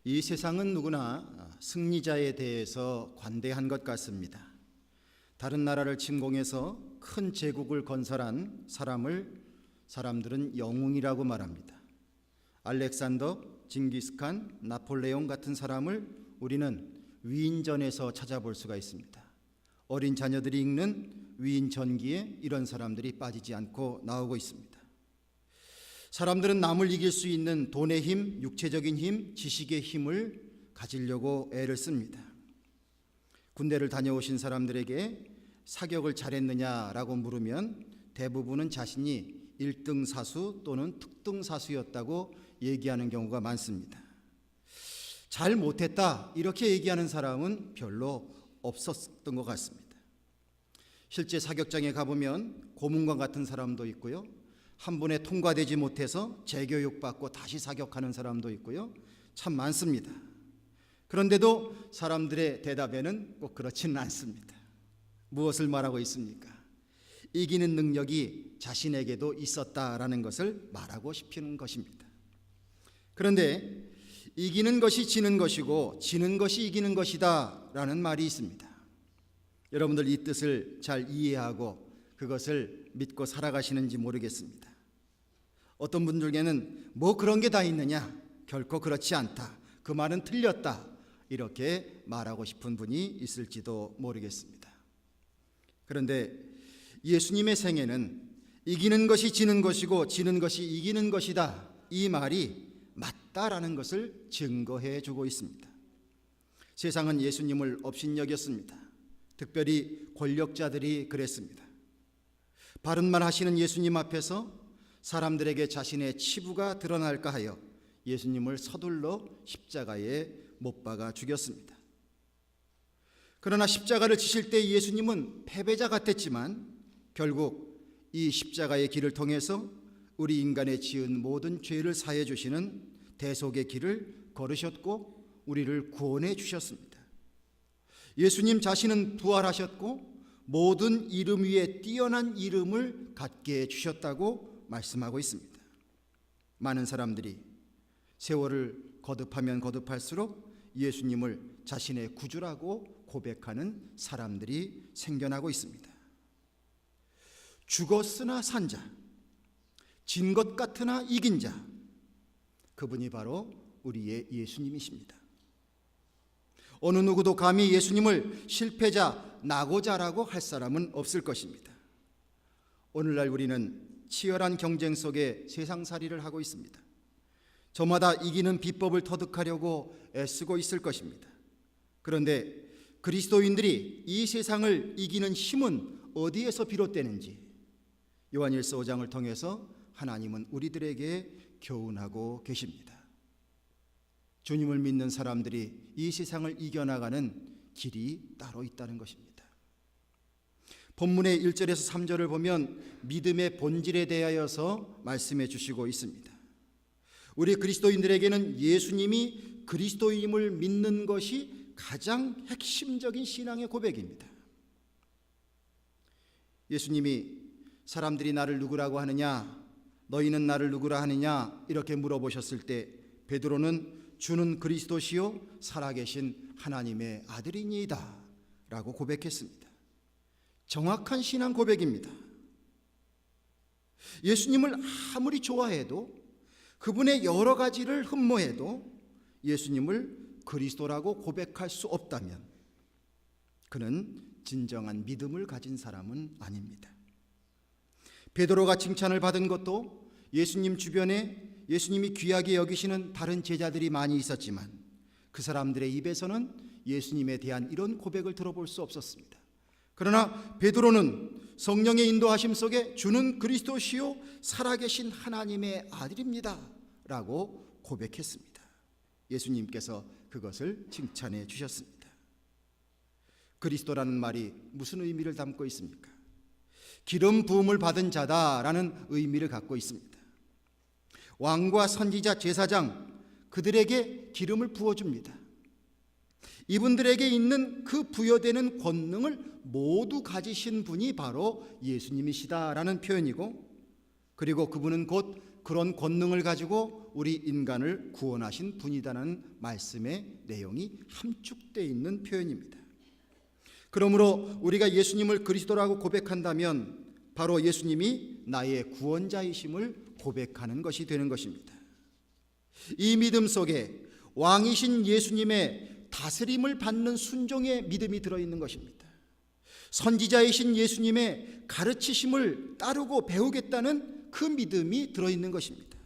이 세상은 누구나 승리자에 대해서 관대한 것 같습니다. 다른 나라를 침공해서 큰 제국을 건설한 사람들은 영웅이라고 말합니다. 알렉산더, 징기스칸, 나폴레옹 같은 사람을 우리는 위인전에서 찾아볼 수가 있습니다. 어린 자녀들이 읽는 위인 전기에 이런 사람들이 빠지지 않고 나오고 있습니다. 사람들은 남을 이길 수 있는 돈의 힘, 육체적인 힘, 지식의 힘을 가지려고 애를 씁니다. 군대를 다녀오신 사람들에게 사격을 잘했느냐라고 물으면 대부분은 자신이 1등 사수 또는 특등 사수였다고 얘기하는 경우가 많습니다. 잘 못했다 이렇게 얘기하는 사람은 별로 없었던 것 같습니다. 실제 사격장에 가보면 고문관 같은 사람도 있고요, 한 번에 통과되지 못해서 재교육받고 다시 사격하는 사람도 있고요, 참 많습니다. 그런데도 사람들의 대답에는 꼭 그렇지는 않습니다. 무엇을 말하고 있습니까? 이기는 능력이 자신에게도 있었다라는 것을 말하고 싶은 것입니다. 그런데 이기는 것이 지는 것이고 지는 것이 이기는 것이다 라는 말이 있습니다. 여러분들 이 뜻을 잘 이해하고 그것을 믿고 살아가시는지 모르겠습니다. 어떤 분들에게는 뭐 그런 게 다 있느냐, 결코 그렇지 않다, 그 말은 틀렸다 이렇게 말하고 싶은 분이 있을지도 모르겠습니다. 그런데 예수님의 생애는 이기는 것이 지는 것이고 지는 것이 이기는 것이다 이 말이 맞다라는 것을 증거해 주고 있습니다. 세상은 예수님을 업신여겼습니다. 특별히 권력자들이 그랬습니다. 바른 말 하시는 예수님 앞에서 사람들에게 자신의 치부가 드러날까 하여 예수님을 서둘러 십자가에 못 박아 죽였습니다. 그러나 십자가를 지실 때 예수님은 패배자 같았지만 결국 이 십자가의 길을 통해서 우리 인간의 지은 모든 죄를 사해 주시는 대속의 길을 걸으셨고 우리를 구원해 주셨습니다. 예수님 자신은 부활하셨고 모든 이름 위에 뛰어난 이름을 갖게 해 주셨다고 말씀하고 있습니다. 많은 사람들이 세월을 거듭하면 거듭할수록 예수님을 자신의 구주라고 고백하는 사람들이 생겨나고 있습니다. 죽었으나 산 자, 진 것 같으나 이긴 자, 그분이 바로 우리의 예수님이십니다. 어느 누구도 감히 예수님을 실패자, 낙오자라고 할 사람은 없을 것입니다. 오늘날 우리는 치열한 경쟁 속에 세상살이를 하고 있습니다. 저마다 이기는 비법을 터득하려고 애쓰고 있을 것입니다. 그런데 그리스도인들이 이 세상을 이기는 힘은 어디에서 비롯되는지 요한일서 5장을 통해서 하나님은 우리들에게 교훈하고 계십니다. 주님을 믿는 사람들이 이 세상을 이겨나가는 길이 따로 있다는 것입니다. 본문의 1절에서 3절을 보면 믿음의 본질에 대하여서 말씀해 주시고 있습니다. 우리 그리스도인들에게는 예수님이 그리스도임을 믿는 것이 가장 핵심적인 신앙의 고백입니다. 예수님이 사람들이 나를 누구라고 하느냐, 너희는 나를 누구라 하느냐 이렇게 물어보셨을 때 베드로는 주는 그리스도시요 살아계신 하나님의 아들이니이다 라고 고백했습니다. 정확한 신앙 고백입니다. 예수님을 아무리 좋아해도, 그분의 여러 가지를 흠모해도 예수님을 그리스도라고 고백할 수 없다면 그는 진정한 믿음을 가진 사람은 아닙니다. 베드로가 칭찬을 받은 것도 예수님 주변에 예수님이 귀하게 여기시는 다른 제자들이 많이 있었지만 그 사람들의 입에서는 예수님에 대한 이런 고백을 들어볼 수 없었습니다. 그러나 베드로는 성령의 인도하심 속에 주는 그리스도시요 살아계신 하나님의 아들입니다 라고 고백했습니다. 예수님께서 그것을 칭찬해 주셨습니다. 그리스도라는 말이 무슨 의미를 담고 있습니까? 기름 부음을 받은 자다라는 의미를 갖고 있습니다. 왕과 선지자, 제사장 그들에게 기름을 부어줍니다. 이분들에게 있는 그 부여되는 권능을 모두 가지신 분이 바로 예수님이시다라는 표현이고, 그리고 그분은 곧 그런 권능을 가지고 우리 인간을 구원하신 분이다는 말씀의 내용이 함축되어 있는 표현입니다. 그러므로 우리가 예수님을 그리스도라고 고백한다면 바로 예수님이 나의 구원자이심을 고백하는 것이 되는 것입니다. 이 믿음 속에 왕이신 예수님의 다스림을 받는 순종의 믿음이 들어있는 것입니다. 선지자이신 예수님의 가르치심을 따르고 배우겠다는 그 믿음이 들어있는 것입니다.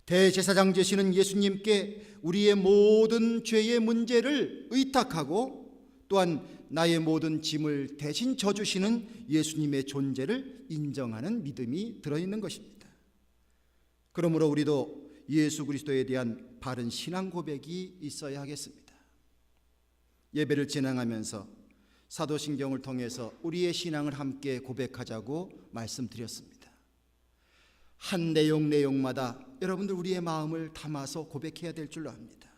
대제사장 되시는 예수님께 우리의 모든 죄의 문제를 의탁하고 또한 나의 모든 짐을 대신 져주시는 예수님의 존재를 인정하는 믿음이 들어있는 것입니다. 그러므로 우리도 예수 그리스도에 대한 바른 신앙 고백이 있어야 하겠습니다. 예배를 진행하면서 사도신경을 통해서 우리의 신앙을 함께 고백하자고 말씀드렸습니다. 한 내용마다 여러분들 우리의 마음을 담아서 고백해야 될 줄로 압니다.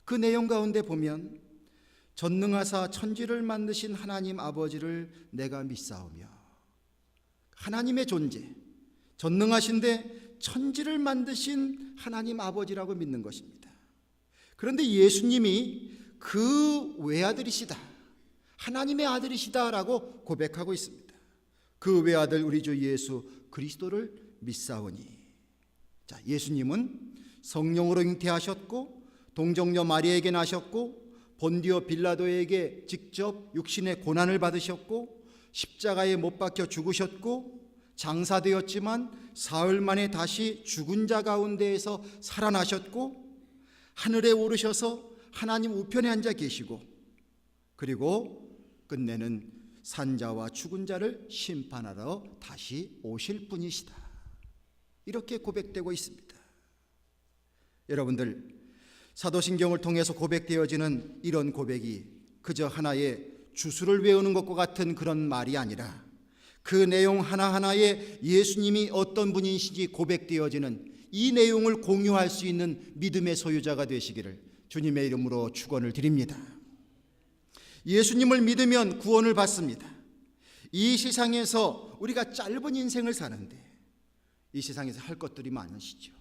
그 내용 가운데 보면 전능하사 천지를 만드신 하나님 아버지를 내가 믿사오며, 하나님의 존재, 전능하신데 천지를 만드신 하나님 아버지라고 믿는 것입니다. 그런데 예수님이 그 외아들이시다, 하나님의 아들이시다라고 고백하고 있습니다. 그 외아들 우리 주 예수 그리스도를 믿사오니, 자, 예수님은 성령으로 잉태하셨고 동정녀 마리아에게 나셨고 본디오 빌라도에게 직접 육신의 고난을 받으셨고 십자가에 못 박혀 죽으셨고 장사되었지만 사흘 만에 다시 죽은 자 가운데에서 살아나셨고 하늘에 오르셔서 하나님 우편에 앉아 계시고 그리고 끝내는 산자와 죽은 자를 심판하러 다시 오실 분이시다, 이렇게 고백되고 있습니다. 여러분들, 사도신경을 통해서 고백되어지는 이런 고백이 그저 하나의 주술을 외우는 것과 같은 그런 말이 아니라 그 내용 하나하나에 예수님이 어떤 분이신지 고백되어지는 이 내용을 공유할 수 있는 믿음의 소유자가 되시기를 주님의 이름으로 축원을 드립니다. 예수님을 믿으면 구원을 받습니다. 이 세상에서 우리가 짧은 인생을 사는데 이 세상에서 할 것들이 많으시죠.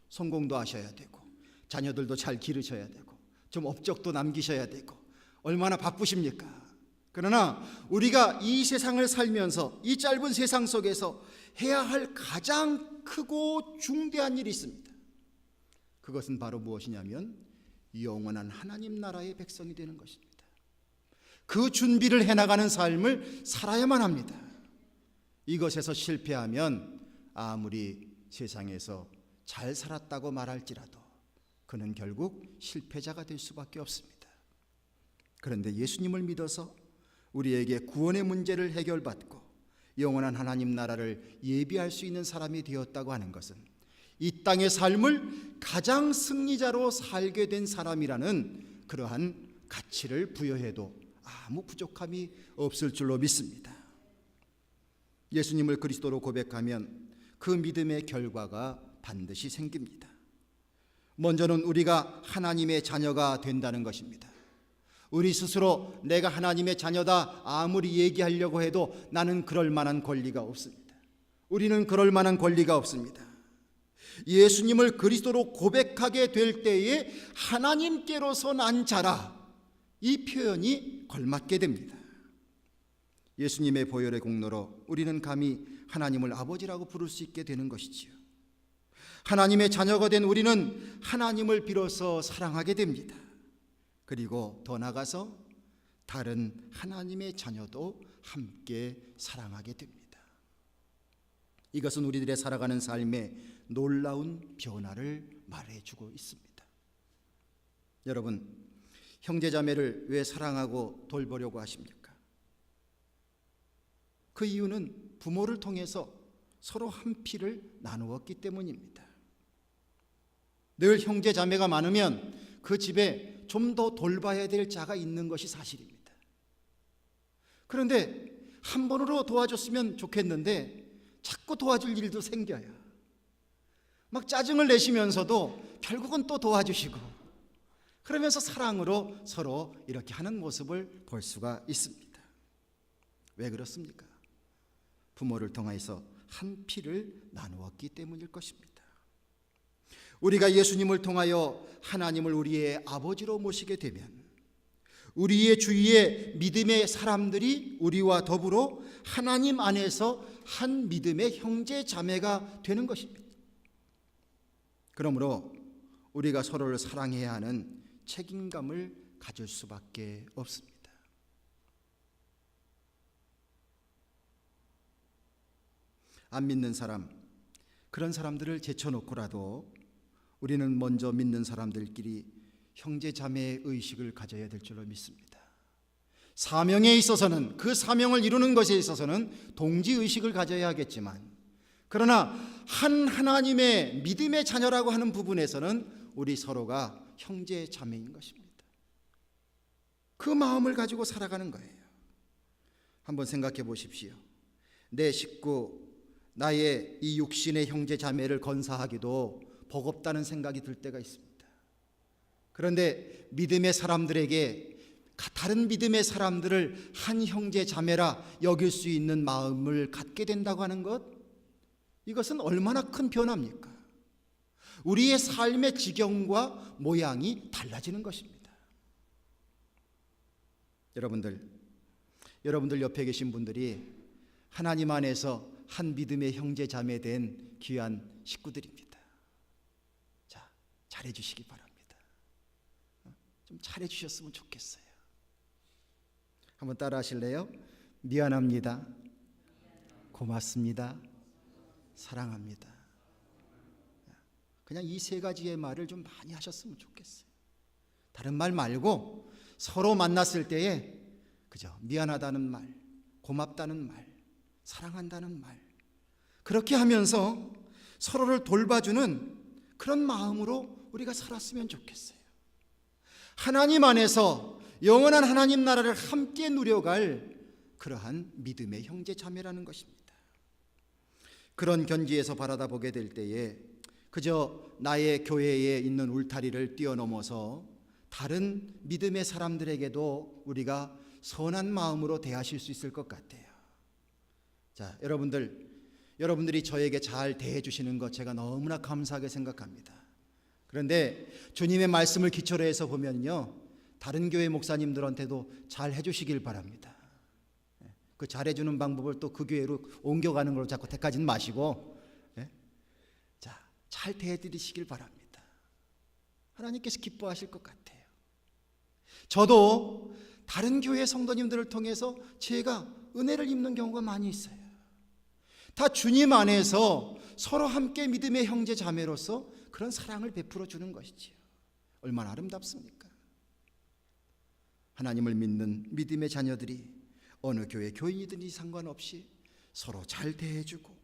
성공도 하셔야 되고 자녀들도 잘 기르셔야 되고 좀 업적도 남기셔야 되고 얼마나 바쁘십니까? 그러나 우리가 이 세상을 살면서 이 짧은 세상 속에서 해야 할 가장 크고 중대한 일이 있습니다. 그것은 바로 무엇이냐면 영원한 하나님 나라의 백성이 되는 것입니다. 그 준비를 해나가는 삶을 살아야만 합니다. 이것에서 실패하면 아무리 세상에서 잘 살았다고 말할지라도 그는 결국 실패자가 될 수밖에 없습니다. 그런데 예수님을 믿어서 우리에게 구원의 문제를 해결받고 영원한 하나님 나라를 예비할 수 있는 사람이 되었다고 하는 것은 이 땅의 삶을 가장 승리자로 살게 된 사람이라는 그러한 가치를 부여해도 아무 부족함이 없을 줄로 믿습니다. 예수님을 그리스도로 고백하면 그 믿음의 결과가 반드시 생깁니다. 먼저는 우리가 하나님의 자녀가 된다는 것입니다. 우리 스스로 내가 하나님의 자녀다 아무리 얘기하려고 해도 나는 그럴 만한 권리가 없습니다. 우리는 그럴 만한 권리가 없습니다. 예수님을 그리스도로 고백하게 될 때에 하나님께로서 난 자라, 이 표현이 걸맞게 됩니다. 예수님의 보혈의 공로로 우리는 감히 하나님을 아버지라고 부를 수 있게 되는 것이지요. 하나님의 자녀가 된 우리는 하나님을 비로소 사랑하게 됩니다. 그리고 더 나아가서 다른 하나님의 자녀도 함께 사랑하게 됩니다. 이것은 우리들의 살아가는 삶에 놀라운 변화를 말해주고 있습니다. 여러분, 형제자매를 왜 사랑하고 돌보려고 하십니까? 그 이유는 부모를 통해서 서로 한 피를 나누었기 때문입니다. 늘 형제자매가 많으면 그 집에 좀 더 돌봐야 될 자가 있는 것이 사실입니다. 그런데 한 번으로 도와줬으면 좋겠는데 자꾸 도와줄 일도 생겨요. 막 짜증을 내시면서도 결국은 또 도와주시고 그러면서 사랑으로 서로 이렇게 하는 모습을 볼 수가 있습니다. 왜 그렇습니까? 부모를 통해서 한 피를 나누었기 때문일 것입니다. 우리가 예수님을 통하여 하나님을 우리의 아버지로 모시게 되면 우리의 주위의 믿음의 사람들이 우리와 더불어 하나님 안에서 한 믿음의 형제 자매가 되는 것입니다. 그러므로 우리가 서로를 사랑해야 하는 책임감을 가질 수밖에 없습니다. 안 믿는 사람, 그런 사람들을 제쳐놓고라도 우리는 먼저 믿는 사람들끼리 형제 자매의 의식을 가져야 될 줄로 믿습니다. 사명에 있어서는, 그 사명을 이루는 것에 있어서는 동지의식을 가져야 하겠지만, 그러나 한 하나님의 믿음의 자녀라고 하는 부분에서는 우리 서로가 형제 자매인 것입니다. 그 마음을 가지고 살아가는 거예요. 한번 생각해 보십시오. 내 식구, 나의 이 육신의 형제 자매를 건사하기도 버겁다는 생각이 들 때가 있습니다. 그런데 믿음의 사람들에게 다른 믿음의 사람들을 한 형제 자매라 여길 수 있는 마음을 갖게 된다고 하는 것, 이것은 얼마나 큰 변화입니까? 우리의 삶의 지경과 모양이 달라지는 것입니다. 여러분들 옆에 계신 분들이 하나님 안에서 한 믿음의 형제 자매 된 귀한 식구들입니다. 자, 잘해 주시기 바랍니다. 좀 잘해 주셨으면 좋겠어요. 한번 따라 하실래요? 미안합니다. 고맙습니다. 사랑합니다. 그냥 이 세 가지의 말을 좀 많이 하셨으면 좋겠어요. 다른 말 말고 서로 만났을 때에 그죠? 미안하다는 말, 고맙다는 말, 사랑한다는 말, 그렇게 하면서 서로를 돌봐주는 그런 마음으로 우리가 살았으면 좋겠어요. 하나님 안에서 영원한 하나님 나라를 함께 누려갈 그러한 믿음의 형제 자매라는 것입니다. 그런 견지에서 바라다 보게 될 때에 그저 나의 교회에 있는 울타리를 뛰어넘어서 다른 믿음의 사람들에게도 우리가 선한 마음으로 대하실 수 있을 것 같아요. 자, 여러분들이 저에게 잘 대해 주시는 것 제가 너무나 감사하게 생각합니다. 그런데 주님의 말씀을 기초로 해서 보면요, 다른 교회 목사님들한테도 잘 해주시길 바랍니다. 그 잘해주는 방법을 또 그 교회로 옮겨가는 걸로 자꾸 택하지는 마시고, 자, 잘 대해드리시길 바랍니다. 하나님께서 기뻐하실 것 같아요. 저도 다른 교회 성도님들을 통해서 제가 은혜를 입는 경우가 많이 있어요. 다 주님 안에서 서로 함께 믿음의 형제 자매로서 그런 사랑을 베풀어 주는 것이지요. 얼마나 아름답습니까? 하나님을 믿는 믿음의 자녀들이 어느 교회 교인이든지 상관없이 서로 잘 대해주고,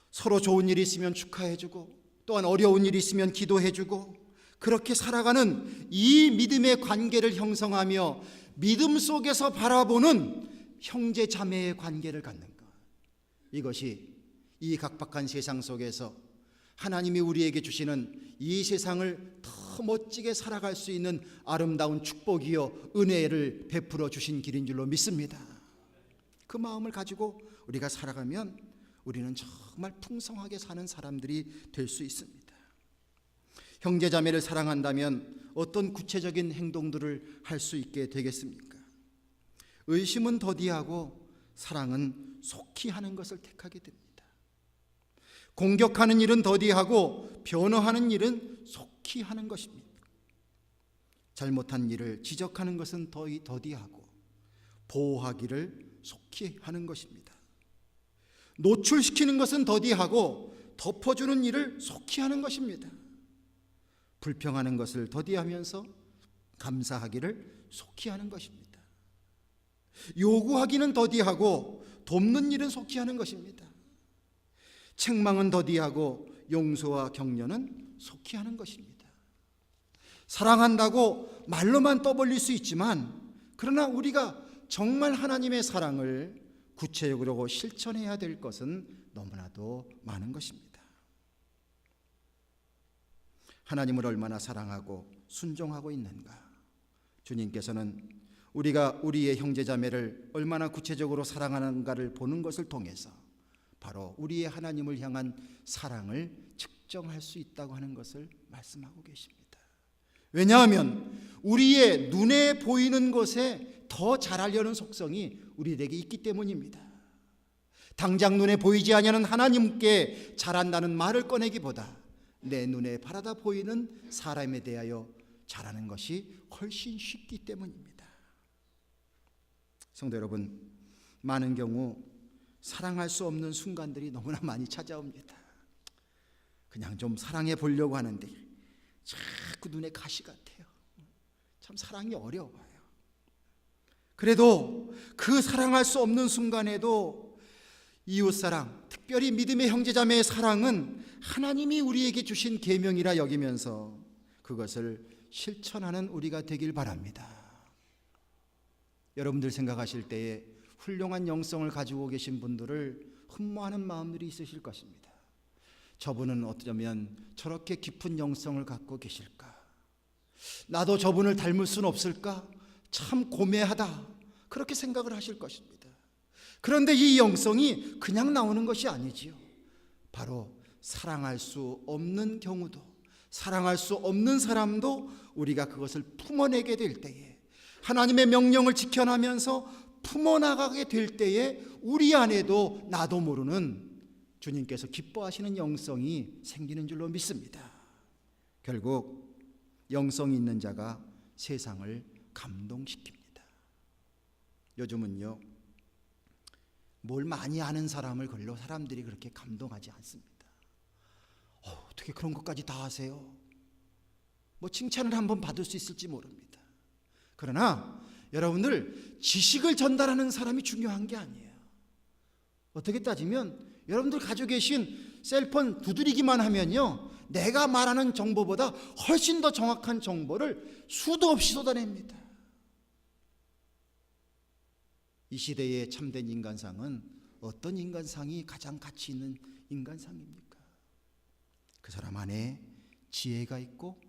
서로 좋은 일이 있으면 축하해주고, 또한 어려운 일이 있으면 기도해주고, 그렇게 살아가는 이 믿음의 관계를 형성하며 믿음 속에서 바라보는 형제 자매의 관계를 갖는 것, 이것이 이 각박한 세상 속에서 하나님이 우리에게 주시는 이 세상을 더 멋지게 살아갈 수 있는 아름다운 축복이요 은혜를 베풀어 주신 길인 줄로 믿습니다. 그 마음을 가지고 우리가 살아가면 우리는 정말 풍성하게 사는 사람들이 될 수 있습니다. 형제자매를 사랑한다면 어떤 구체적인 행동들을 할 수 있게 되겠습니까? 의심은 더디하고 사랑은 속히 하는 것을 택하게 됩니다. 공격하는 일은 더디하고 변호하는 일은 속히 하는 것입니다. 잘못한 일을 지적하는 것은 더디하고 보호하기를 속히 하는 것입니다. 노출시키는 것은 더디하고 덮어주는 일을 속히 하는 것입니다. 불평하는 것을 더디하면서 감사하기를 속히 하는 것입니다. 요구하기는 더디하고 돕는 일은 속히 하는 것입니다. 책망은 더디하고 용서와 격려는 속히 하는 것입니다. 사랑한다고 말로만 떠벌릴 수 있지만, 그러나 우리가 정말 하나님의 사랑을 구체적으로 실천해야 될 것은 너무나도 많은 것입니다. 하나님을 얼마나 사랑하고 순종하고 있는가? 주님께서는 우리가 우리의 형제자매를 얼마나 구체적으로 사랑하는가를 보는 것을 통해서 바로 우리의 하나님을 향한 사랑을 측정할 수 있다고 하는 것을 말씀하고 계십니다. 왜냐하면 우리의 눈에 보이는 것에 더 잘하려는 속성이 우리에게 있기 때문입니다. 당장 눈에 보이지 아니하는 하나님께 잘한다는 말을 꺼내기보다 내 눈에 바라다 보이는 사람에 대하여 잘하는 것이 훨씬 쉽기 때문입니다. 성도 여러분, 많은 경우 사랑할 수 없는 순간들이 너무나 많이 찾아옵니다. 그냥 좀 사랑해 보려고 하는데 자꾸 눈에 가시 같아요. 참 사랑이 어려워요. 그래도 그 사랑할 수 없는 순간에도 이웃사랑, 특별히 믿음의 형제자매의 사랑은 하나님이 우리에게 주신 계명이라 여기면서 그것을 실천하는 우리가 되길 바랍니다. 여러분들 생각하실 때에 훌륭한 영성을 가지고 계신 분들을 흠모하는 마음들이 있으실 것입니다. 저분은 어쩌면 저렇게 깊은 영성을 갖고 계실까? 나도 저분을 닮을 수는 없을까? 참 고매하다. 그렇게 생각을 하실 것입니다. 그런데 이 영성이 그냥 나오는 것이 아니지요. 바로 사랑할 수 없는 경우도, 사랑할 수 없는 사람도 우리가 그것을 품어내게 될 때에, 하나님의 명령을 지켜나면서 품어나가게 될 때에 우리 안에도 나도 모르는 주님께서 기뻐하시는 영성이 생기는 줄로 믿습니다. 결국 영성이 있는 자가 세상을 감동시킵니다. 요즘은요, 뭘 많이 아는 사람을 걸로 사람들이 그렇게 감동하지 않습니다. 어떻게 그런 것까지 다 아세요? 뭐 칭찬을 한번 받을 수 있을지 모릅니다. 그러나 여러분들, 지식을 전달하는 사람이 중요한 게 아니에요. 어떻게 따지면 여러분들 가지고 계신 셀폰 두드리기만 하면요, 내가 말하는 정보보다 훨씬 더 정확한 정보를 수도 없이 쏟아냅니다. 이 시대의 참된 인간상은 어떤 인간상이 가장 가치 있는 인간상입니까? 그 사람 안에 지혜가 있고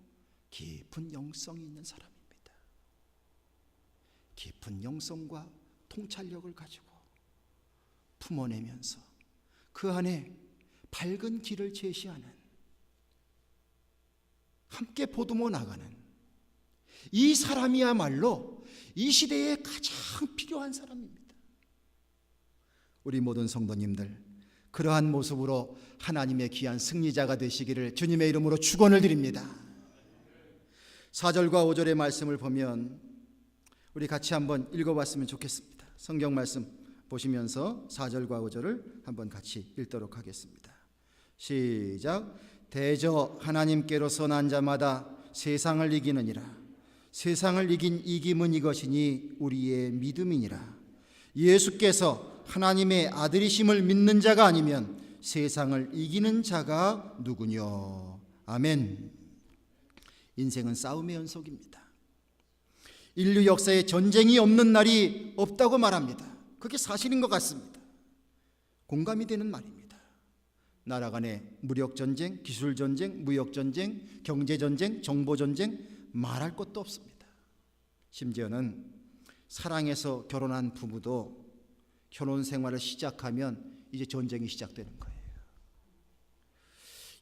깊은 영성이 있는 사람입니다. 깊은 영성과 통찰력을 가지고 품어내면서 그 안에 밝은 길을 제시하는, 함께 보듬어 나가는 이 사람이야말로 이 시대에 가장 필요한 사람입니다. 우리 모든 성도님들, 그러한 모습으로 하나님의 귀한 승리자가 되시기를 주님의 이름으로 축원을 드립니다. 4절과 5절의 말씀을 보면 우리 같이 한번 읽어봤으면 좋겠습니다. 성경 말씀 보시면서 4절과 5절을 한번 같이 읽도록 하겠습니다. 시작. 대저 하나님께로서 난 자마다 세상을 이기느니라. 세상을 이긴 이김은 이것이니 우리의 믿음이니라. 예수께서 하나님의 아들이심을 믿는 자가 아니면 세상을 이기는 자가 누구뇨? 아멘. 인생은 싸움의 연속입니다. 인류 역사에 전쟁이 없는 날이 없다고 말합니다. 그게 사실인 것 같습니다. 공감이 되는 말입니다. 나라 간의 무력전쟁, 기술전쟁, 무역전쟁, 경제전쟁, 정보전쟁, 말할 것도 없습니다. 심지어는 사랑해서 결혼한 부부도 결혼 생활을 시작하면 이제 전쟁이 시작되는 거예요.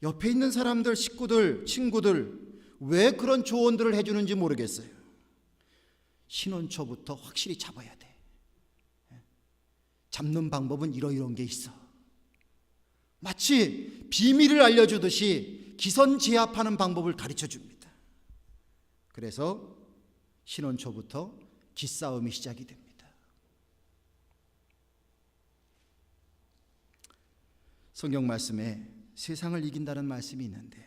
옆에 있는 사람들, 식구들, 친구들 왜 그런 조언들을 해주는지 모르겠어요. 신혼 초부터 확실히 잡아야 돼. 잡는 방법은 이런 게 있어. 마치 비밀을 알려주듯이 기선제압하는 방법을 가르쳐 줍니다. 그래서 신혼 초부터 기싸움이 시작이 됩니다. 성경 말씀에 세상을 이긴다는 말씀이 있는데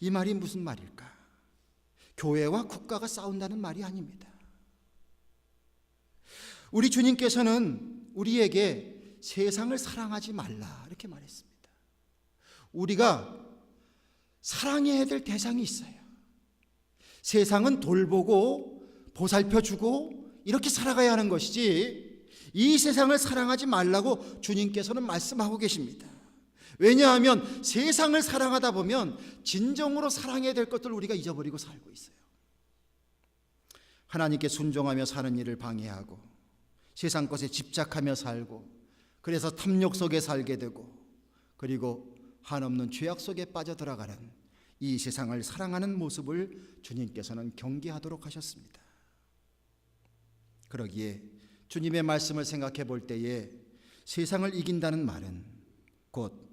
이 말이 무슨 말일까? 교회와 국가가 싸운다는 말이 아닙니다. 우리 주님께서는 우리에게 세상을 사랑하지 말라 이렇게 말했습니다. 우리가 사랑해야 될 대상이 있어요. 세상은 돌보고 보살펴주고 이렇게 살아가야 하는 것이지 이 세상을 사랑하지 말라고 주님께서는 말씀하고 계십니다. 왜냐하면 세상을 사랑하다 보면 진정으로 사랑해야 될 것들을 우리가 잊어버리고 살고 있어요. 하나님께 순종하며 사는 일을 방해하고 세상 것에 집착하며 살고 그래서 탐욕 속에 살게 되고 그리고 한없는 죄악 속에 빠져들어가는 이 세상을 사랑하는 모습을 주님께서는 경계하도록 하셨습니다. 그러기에 주님의 말씀을 생각해 볼 때에 세상을 이긴다는 말은 곧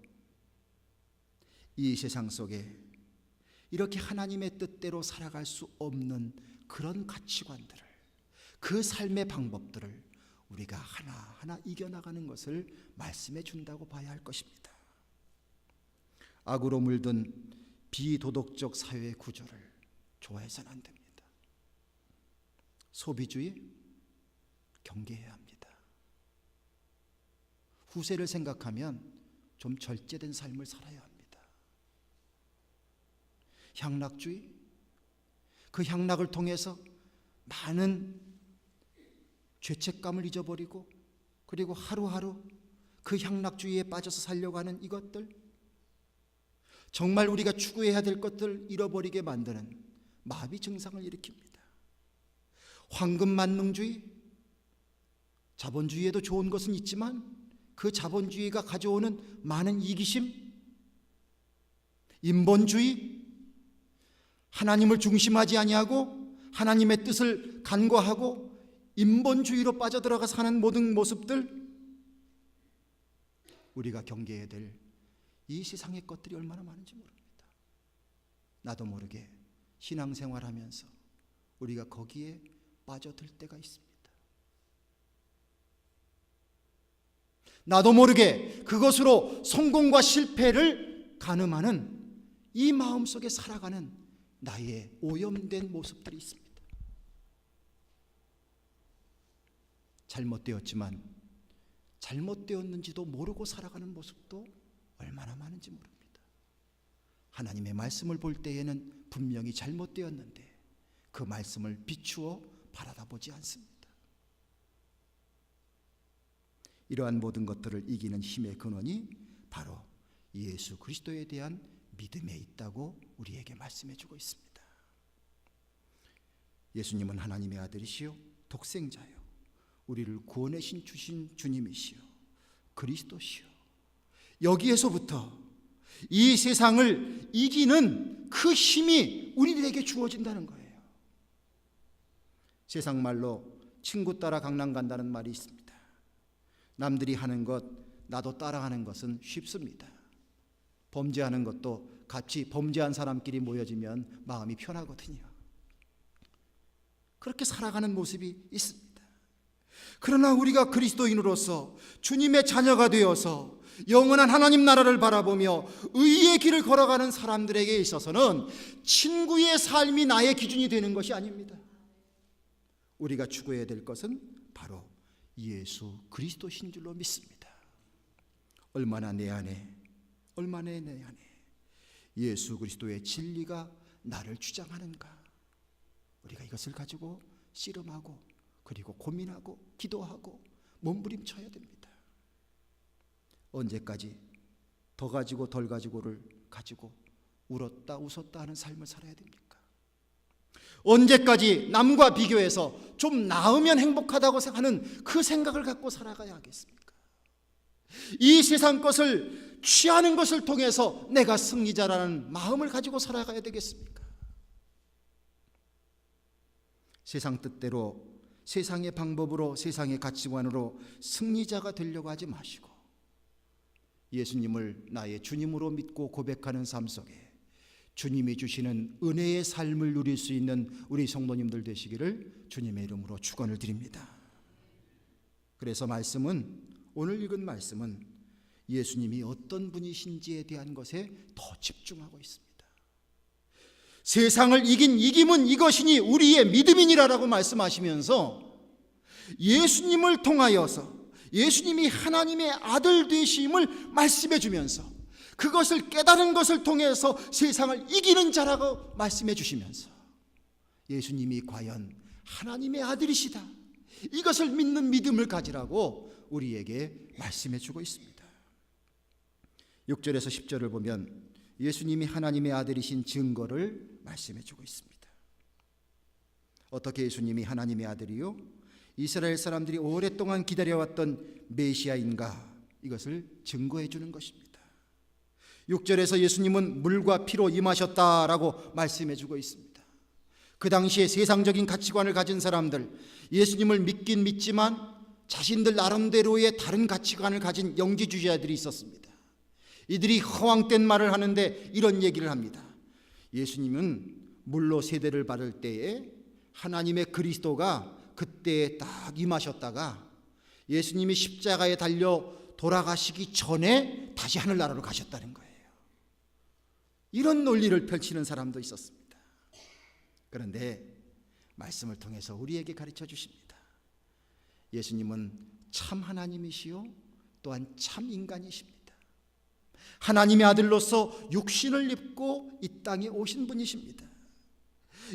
이 세상 속에 이렇게 하나님의 뜻대로 살아갈 수 없는 그런 가치관들을, 그 삶의 방법들을 우리가 하나하나 이겨나가는 것을 말씀해 준다고 봐야 할 것입니다. 악으로 물든 비도덕적 사회 구조를 좋아해서는 안 됩니다. 소비주의 경계해야 합니다. 후세를 생각하면 좀 절제된 삶을 살아야 합니다. 향락주의, 그 향락을 통해서 많은 죄책감을 잊어버리고 그리고 하루하루 그 향락주의에 빠져서 살려고 하는 이것들, 정말 우리가 추구해야 될 것들을 잃어버리게 만드는 마비 증상을 일으킵니다. 황금만능주의, 자본주의에도 좋은 것은 있지만 그 자본주의가 가져오는 많은 이기심, 인본주의, 하나님을 중심하지 아니하고 하나님의 뜻을 간과하고 인본주의로 빠져들어가 사는 모든 모습들, 우리가 경계해야 될 이 세상의 것들이 얼마나 많은지 모릅니다. 나도 모르게 신앙생활하면서 우리가 거기에 빠져들 때가 있습니다. 나도 모르게 그것으로 성공과 실패를 가늠하는 이 마음속에 살아가는 나의 오염된 모습들이 있습니다. 잘못되었지만 잘못되었는지도 모르고 살아가는 모습도 얼마나 많은지 모릅니다. 하나님의 말씀을 볼 때에는 분명히 잘못되었는데 그 말씀을 비추어 바라다 보지 않습니다. 이러한 모든 것들을 이기는 힘의 근원이 바로 예수 그리스도에 대한 믿음에 있다고 우리에게 말씀해 주고 있습니다. 예수님은 하나님의 아들이시요 독생자요 우리를 구원해 주신 주님이시요 그리스도시요, 여기에서부터 이 세상을 이기는 그 힘이 우리들에게 주어진다는 거예요. 세상 말로 친구 따라 강남 간다는 말이 있습니다. 남들이 하는 것 나도 따라하는 것은 쉽습니다. 범죄하는 것도 같이 범죄한 사람끼리 모여지면 마음이 편하거든요. 그렇게 살아가는 모습이 있습니다. 그러나 우리가 그리스도인으로서 주님의 자녀가 되어서 영원한 하나님 나라를 바라보며 의의 길을 걸어가는 사람들에게 있어서는 친구의 삶이 나의 기준이 되는 것이 아닙니다. 우리가 추구해야 될 것은 바로 예수 그리스도신 줄로 믿습니다. 얼마나 내 안에 예수 그리스도의 진리가 나를 주장하는가, 우리가 이것을 가지고 씨름하고 그리고 고민하고 기도하고 몸부림쳐야 됩니다. 언제까지 더 가지고 덜 가지고를 가지고 울었다 웃었다 하는 삶을 살아야 됩니까? 언제까지 남과 비교해서 좀 나으면 행복하다고 하는 그 생각을 갖고 살아가야 하겠습니까? 이 세상 것을 취하는 것을 통해서 내가 승리자라는 마음을 가지고 살아가야 되겠습니까? 세상 뜻대로, 세상의 방법으로, 세상의 가치관으로 승리자가 되려고 하지 마시고 예수님을 나의 주님으로 믿고 고백하는 삶 속에 주님이 주시는 은혜의 삶을 누릴 수 있는 우리 성도님들 되시기를 주님의 이름으로 축원을 드립니다. 그래서 오늘 읽은 말씀은 예수님이 어떤 분이신지에 대한 것에 더 집중하고 있습니다. 세상을 이긴 이김은 이것이니 우리의 믿음이니라라고 말씀하시면서 예수님을 통하여서 예수님이 하나님의 아들 되심을 말씀해 주면서 그것을 깨달은 것을 통해서 세상을 이기는 자라고 말씀해 주시면서 예수님이 과연 하나님의 아들이시다, 이것을 믿는 믿음을 가지라고 우리에게 말씀해 주고 있습니다. 6절에서 10절을 보면 예수님이 하나님의 아들이신 증거를 말씀해 주고 있습니다. 어떻게 예수님이 하나님의 아들이요? 이스라엘 사람들이 오랫동안 기다려왔던 메시아인가 이것을 증거해 주는 것입니다. 6절에서 예수님은 물과 피로 임하셨다라고 말씀해 주고 있습니다. 그 당시에 세상적인 가치관을 가진 사람들, 예수님을 믿긴 믿지만 자신들 나름대로의 다른 가치관을 가진 영지주의자들이 있었습니다. 이들이 허황된 말을 하는데 이런 얘기를 합니다. 예수님은 물로 세대를 받을 때에 하나님의 그리스도가 그때에 딱 임하셨다가 예수님이 십자가에 달려 돌아가시기 전에 다시 하늘나라로 가셨다는 거예요. 이런 논리를 펼치는 사람도 있었습니다. 그런데 말씀을 통해서 우리에게 가르쳐 주십니다. 예수님은 참 하나님이시요 또한 참 인간이십니다. 하나님의 아들로서 육신을 입고 이 땅에 오신 분이십니다.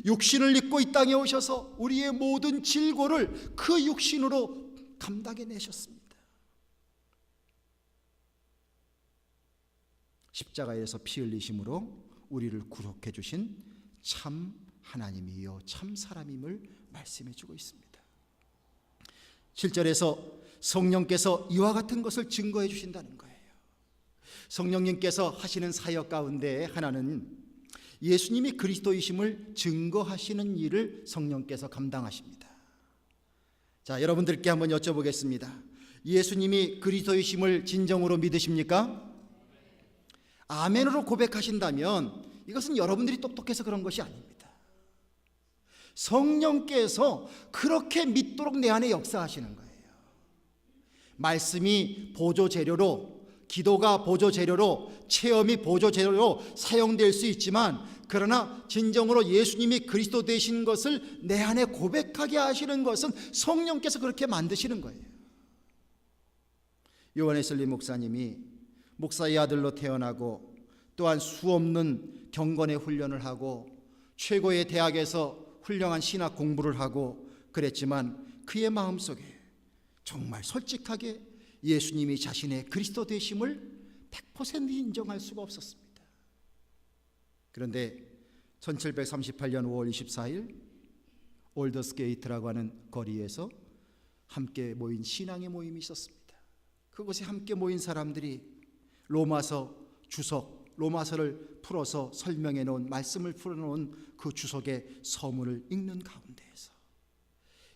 육신을 입고 이 땅에 오셔서 우리의 모든 질고를 그 육신으로 감당해 내셨습니다. 십자가에서 피 흘리심으로 우리를 구속해 주신 참 하나님이요 참 사람임을 말씀해 주고 있습니다. 7절에서 성령께서 이와 같은 것을 증거해 주신다는 거예요. 성령님께서 하시는 사역 가운데 하나는 예수님이 그리스도이심을 증거하시는 일을 성령께서 감당하십니다. 자, 여러분들께 한번 여쭤보겠습니다. 예수님이 그리스도이심을 진정으로 믿으십니까? 아멘으로 고백하신다면 이것은 여러분들이 똑똑해서 그런 것이 아닙니다. 성령께서 그렇게 믿도록 내 안에 역사하시는 거예요. 말씀이 보조재료로, 기도가 보조재료로, 체험이 보조재료로 사용될 수 있지만 그러나 진정으로 예수님이 그리스도 되신 것을 내 안에 고백하게 하시는 것은 성령께서 그렇게 만드시는 거예요. 요한 웨슬리 목사님이 목사의 아들로 태어나고 또한 수없는 경건의 훈련을 하고 최고의 대학에서 훌륭한 신학 공부를 하고 그랬지만 그의 마음속에 정말 솔직하게 예수님이 자신의 그리스도 되심을 100% 인정할 수가 없었습니다. 그런데 1738년 5월 24일 올더스게이트라고 하는 거리에서 함께 모인 신앙의 모임이 있었습니다. 그곳에 함께 모인 사람들이 로마서 주석, 로마서를 풀어서 설명해 놓은, 말씀을 풀어놓은 그 주석의 서문을 읽는 가운데에서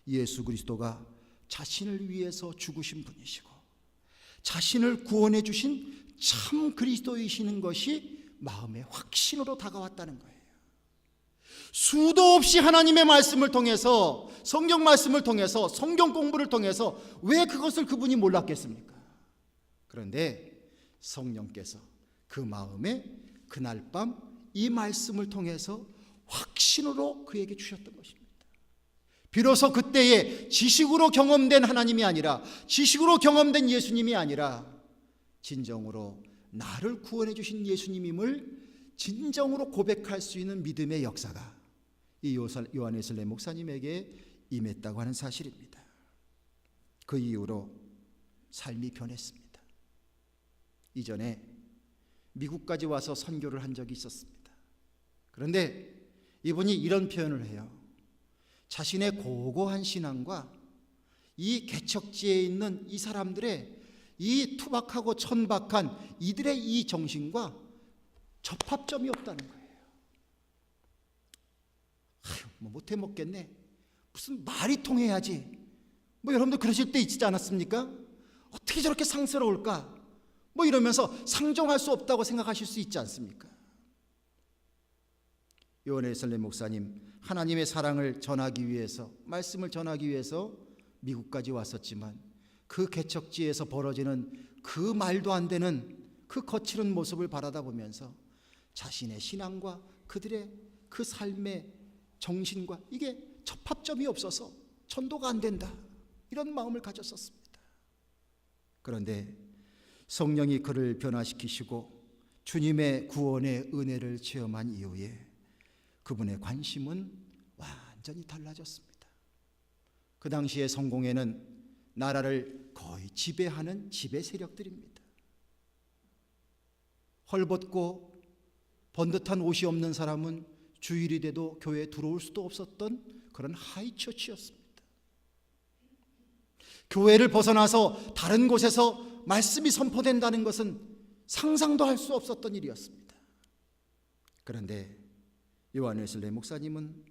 예수 그리스도가 자신을 위해서 죽으신 분이시고 자신을 구원해 주신 참 그리스도이시는 것이 마음의 확신으로 다가왔다는 거예요. 수도 없이 하나님의 말씀을 통해서, 성경 말씀을 통해서, 성경 공부를 통해서 왜 그것을 그분이 몰랐겠습니까? 그런데 성령께서 그 마음에 그날 밤 이 말씀을 통해서 확신으로 그에게 주셨던 것입니다. 비로소 그때에 지식으로 경험된 하나님이 아니라, 지식으로 경험된 예수님이 아니라 진정으로 나를 구원해 주신 예수님임을 진정으로 고백할 수 있는 믿음의 역사가 이 요한 웨슬리 목사님에게 임했다고 하는 사실입니다. 그 이후로 삶이 변했습니다. 이전에 미국까지 와서 선교를 한 적이 있었습니다. 그런데 이분이 이런 표현을 해요. 자신의 고고한 신앙과 이 개척지에 있는 이 사람들의 이 투박하고 천박한 이들의 이 정신과 접합점이 없다는 거예요. 뭐 못해 먹겠네. 무슨 말이 통해야지. 뭐 여러분들 그러실 때 있지 않았습니까? 어떻게 저렇게 상스러울까? 뭐 이러면서 상종할 수 없다고 생각하실 수 있지 않습니까? 요한 웨슬리 목사님, 하나님의 사랑을 전하기 위해서, 말씀을 전하기 위해서 미국까지 왔었지만 그 개척지에서 벌어지는 그 말도 안 되는 그 거칠은 모습을 바라다 보면서 자신의 신앙과 그들의 그 삶의 정신과 이게 접합점이 없어서 전도가 안 된다, 이런 마음을 가졌었습니다. 그런데 성령이 그를 변화시키시고 주님의 구원의 은혜를 체험한 이후에 그분의 관심은 완전히 달라졌습니다. 그 당시의 성공회는 나라를 거의 지배하는 지배 세력들입니다. 헐벗고 번듯한 옷이 없는 사람은 주일이 돼도 교회에 들어올 수도 없었던 그런 하이처치였습니다. 교회를 벗어나서 다른 곳에서 말씀이 선포된다는 것은 상상도 할 수 없었던 일이었습니다. 그런데 요한 웨슬레이 목사님은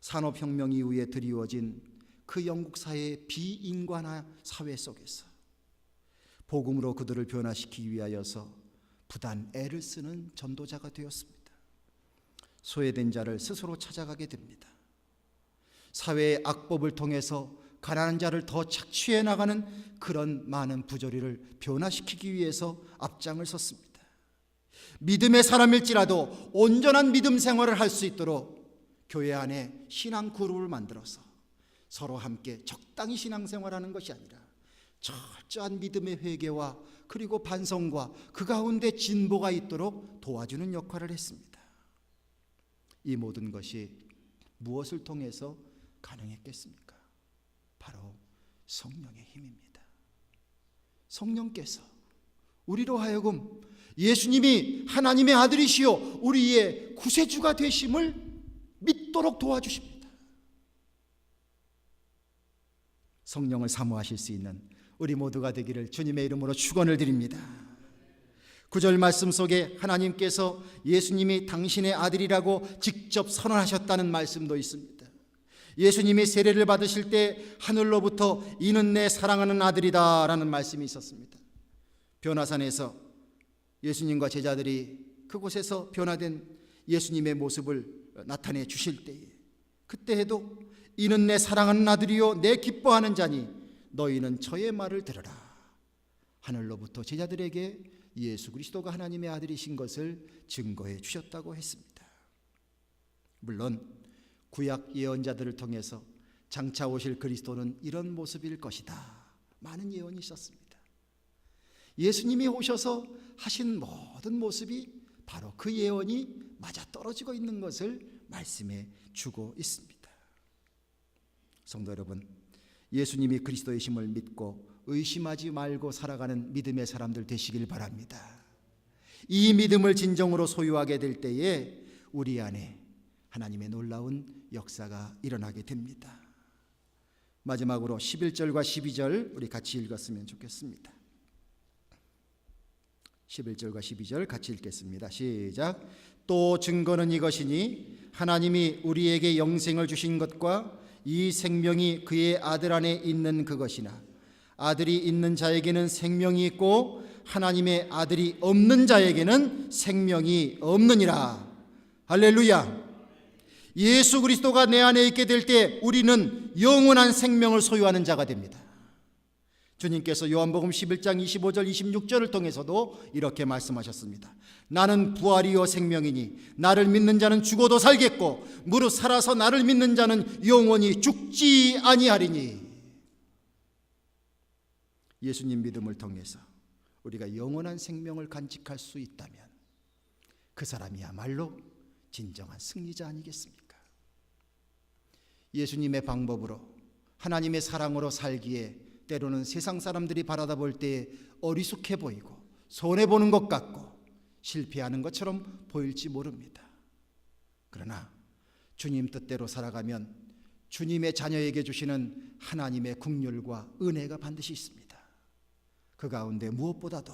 산업혁명 이후에 드리워진 그 영국 사회의 비인간화 사회 속에서 복음으로 그들을 변화시키기 위하여서 부단 애를 쓰는 전도자가 되었습니다. 소외된 자를 스스로 찾아가게 됩니다. 사회의 악법을 통해서 가난한 자를 더 착취해 나가는 그런 많은 부조리를 변화시키기 위해서 앞장을 섰습니다. 믿음의 사람일지라도 온전한 믿음 생활을 할 수 있도록 교회 안에 신앙 그룹을 만들어서 서로 함께 적당히 신앙생활하는 것이 아니라 철저한 믿음의 회개와 그리고 반성과 그 가운데 진보가 있도록 도와주는 역할을 했습니다. 이 모든 것이 무엇을 통해서 가능했겠습니까? 바로 성령의 힘입니다. 성령께서 우리로 하여금 예수님이 하나님의 아들이시요 우리의 구세주가 되심을 믿도록 도와주십니다. 성령을 사모하실 수 있는 우리 모두가 되기를 주님의 이름으로 축원을 드립니다. 9절 말씀 속에 하나님께서 예수님이 당신의 아들이라고 직접 선언하셨다는 말씀도 있습니다. 예수님이 세례를 받으실 때 하늘로부터 이는 내 사랑하는 아들이다 라는 말씀이 있었습니다. 변화산에서 예수님과 제자들이 그곳에서 변화된 예수님의 모습을 나타내 주실 때에 그때에도 이는 내 사랑하는 아들이요 내 기뻐하는 자니 너희는 저의 말을 들으라. 하늘로부터 제자들에게 예수 그리스도가 하나님의 아들이신 것을 증거해 주셨다고 했습니다. 물론 구약 예언자들을 통해서 장차 오실 그리스도는 이런 모습일 것이다. 많은 예언이 있었습니다. 예수님이 오셔서 하신 모든 모습이 바로 그 예언이 맞아떨어지고 있는 것을 말씀해 주고 있습니다. 성도 여러분, 예수님이 그리스도이심을 믿고 의심하지 말고 살아가는 믿음의 사람들 되시길 바랍니다. 이 믿음을 진정으로 소유하게 될 때에 우리 안에 하나님의 놀라운 역사가 일어나게 됩니다. 마지막으로 11절과 12절 우리 같이 읽었으면 좋겠습니다. 11절과 12절 같이 읽겠습니다. 시작. 또 증거는 이것이니 하나님이 우리에게 영생을 주신 것과 이 생명이 그의 아들 안에 있는 그것이나 아들이 있는 자에게는 생명이 있고 하나님의 아들이 없는 자에게는 생명이 없느니라. 할렐루야. 예수 그리스도가 내 안에 있게 될 때 우리는 영원한 생명을 소유하는 자가 됩니다. 주님께서 요한복음 11장 25절 26절을 통해서도 이렇게 말씀하셨습니다. 나는 부활이요 생명이니 나를 믿는 자는 죽어도 살겠고 무릇 살아서 나를 믿는 자는 영원히 죽지 아니하리니. 예수님 믿음을 통해서 우리가 영원한 생명을 간직할 수 있다면 그 사람이야말로 진정한 승리자 아니겠습니까? 예수님의 방법으로 하나님의 사랑으로 살기에 때로는 세상 사람들이 바라다 볼 때 어리숙해 보이고 손해보는 것 같고 실패하는 것처럼 보일지 모릅니다. 그러나 주님 뜻대로 살아가면 주님의 자녀에게 주시는 하나님의 긍휼과 은혜가 반드시 있습니다. 그 가운데 무엇보다도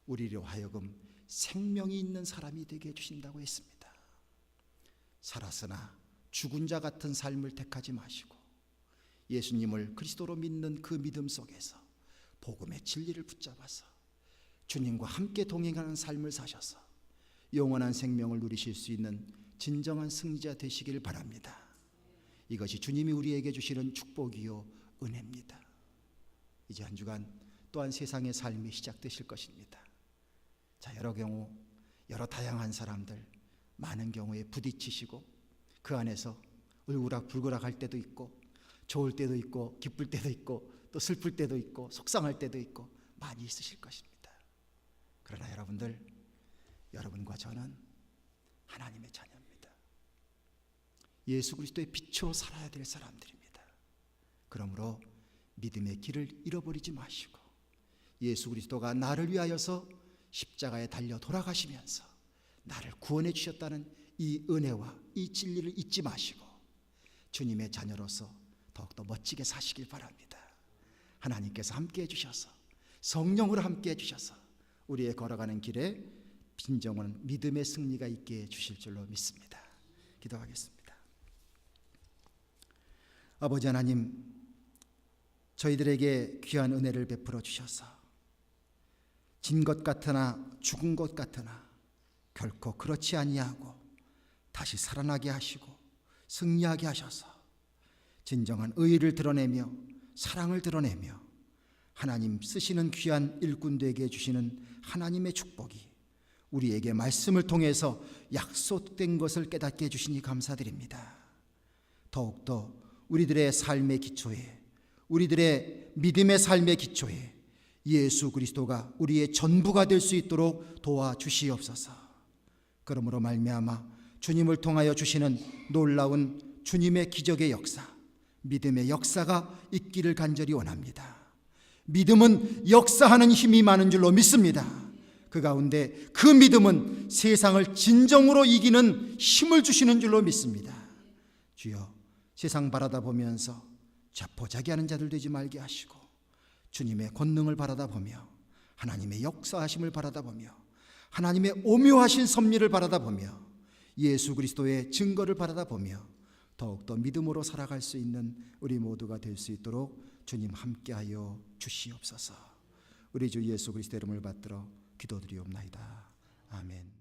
우리로 하여금 생명이 있는 사람이 되게 해주신다고 했습니다. 살았으나 죽은 자 같은 삶을 택하지 마시고 예수님을 그리스도로 믿는 그 믿음 속에서 복음의 진리를 붙잡아서 주님과 함께 동행하는 삶을 사셔서 영원한 생명을 누리실 수 있는 진정한 승리자 되시길 바랍니다. 이것이 주님이 우리에게 주시는 축복이요 은혜입니다. 이제 한 주간 또한 세상의 삶이 시작되실 것입니다. 자, 여러 다양한 사람들 많은 경우에 부딪히시고 그 안에서 울그락불그락 할 때도 있고 좋을 때도 있고 기쁠 때도 있고 또 슬플 때도 있고 속상할 때도 있고 많이 있으실 것입니다. 그러나 여러분과 저는 하나님의 자녀입니다. 예수 그리스도의 빛으로 살아야 될 사람들입니다. 그러므로 믿음의 길을 잃어버리지 마시고 예수 그리스도가 나를 위하여서 십자가에 달려 돌아가시면서 나를 구원해 주셨다는 이 은혜와 이 진리를 잊지 마시고 주님의 자녀로서 더욱더 멋지게 사시길 바랍니다. 하나님께서 함께해 주셔서 성령으로 함께해 주셔서 우리의 걸어가는 길에 진정한 믿음의 승리가 있게 해 주실 줄로 믿습니다. 기도하겠습니다. 아버지 하나님, 저희들에게 귀한 은혜를 베풀어 주셔서 진 것 같으나 죽은 것 같으나 결코 그렇지 아니하고 다시 살아나게 하시고 승리하게 하셔서 진정한 의의를 드러내며 사랑을 드러내며 하나님 쓰시는 귀한 일꾼 되게 해주시는 하나님의 축복이 우리에게 말씀을 통해서 약속된 것을 깨닫게 해주시니 감사드립니다. 더욱더 우리들의 삶의 기초에, 우리들의 믿음의 삶의 기초에 예수 그리스도가 우리의 전부가 될 수 있도록 도와주시옵소서. 그러므로 말미암아 주님을 통하여 주시는 놀라운 주님의 기적의 역사, 믿음의 역사가 있기를 간절히 원합니다. 믿음은 역사하는 힘이 많은 줄로 믿습니다. 그 가운데 그 믿음은 세상을 진정으로 이기는 힘을 주시는 줄로 믿습니다. 주여, 세상 바라다 보면서 자포자기하는 자들 되지 말게 하시고 주님의 권능을 바라다 보며 하나님의 역사하심을 바라다 보며 하나님의 오묘하신 섭리를 바라다 보며 예수 그리스도의 증거를 바라다 보며 더욱더 믿음으로 살아갈 수 있는 우리 모두가 될 수 있도록 주님 함께하여 주시옵소서. 우리 주 예수 그리스도의 이름을 받들어 기도드리옵나이다. 아멘.